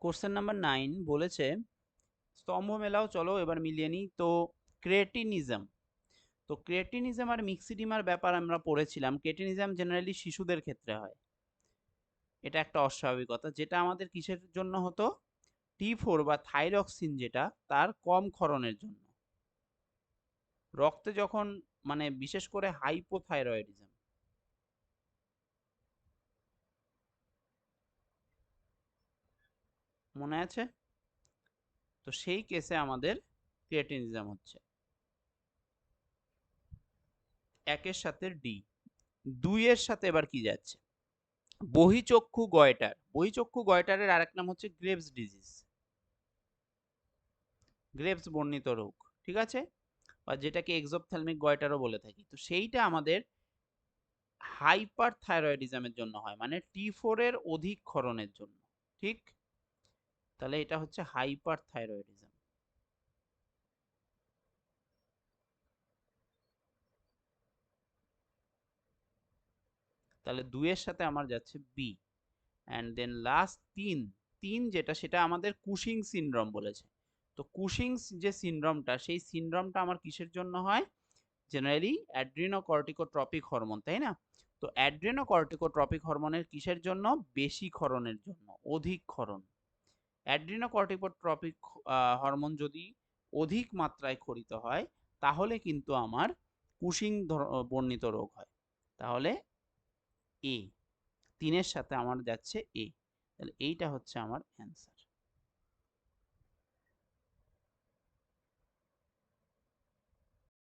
Question number 9 বলেছে স্তম্ভ মেলাও, চলো এবার মিলিয়ে নিই। তো ক্রেটিনিজম, তো ক্রেটিনিজম আর মিক্সিডিমার ব্যাপার আমরা পড়েছিলাম। ক্রেটিনিজম জেনারেলি শিশুদের ক্ষেত্রে হয়, এটা একটা অস্বাভাবিকতা, যেটা আমাদের কিসের জন্য হতো? T4 বা থাইরক্সিন, যেটা তার কম ক্ষরণের জন্য। রক্তে যখন মানে বিশেষ করে হাইপোথাইরয়েডিজম, মনে আছে? তো সেই কেসে আমাদের ক্রিয়েটিনিজম হচ্ছে। একের সাথে ডি। দুইয়ের সাথে এবার কি যাচ্ছে? বহিচক্ষু গয়টার। বহিচক্ষু গয়টারের আরেক নাম হচ্ছে গ্রেভস ডিজিজ, গ্রেভস বর্ণিত রোগ, ঠিক আছে, বা যেটাকে এক্সোপথ্যালমিক গয়টারও বলে থাকি। তো সেইটা আমাদের হাইপার থাইরয়েডিজমের জন্য হয়, মানে T4 এর অধিক ক্ষরণের জন্য, ঠিক? তাহলে এটা হচ্ছে হাইপার থাইরয়েডিজম। তাহলে দুইয়ের সাথে আমার যাচ্ছে বি। অ্যান্ড দেন লাস্ট তিন, তিন যেটা, সেটা আমাদের কুশিং সিনড্রোম বলেছে। তো কুশিং যে সিনড্রোমটা, সেই সিনড্রোমটা আমার কিসের জন্য হয়? জেনারেলি অ্যাড্রিনোকর্টিকোট্রপিক হরমোন, তাই না? তো অ্যাড্রিনোকর্টিকোট্রপিক হরমোনের কিসের জন্য? বেশি ক্ষরণের জন্য, অধিক ক্ষরণ। অ্যাড্রিনোকর্টিকোট্রপিক হরমোন যদি অধিক মাত্রায় ক্ষরিত হয়, তাহলে কিন্তু আমার কুশিং বর্ণিত রোগ হয়। তাহলে এ, তিনের সাথে আমার যাচ্ছে এ। তাহলে এইটা হচ্ছে আমার অ্যান্সার।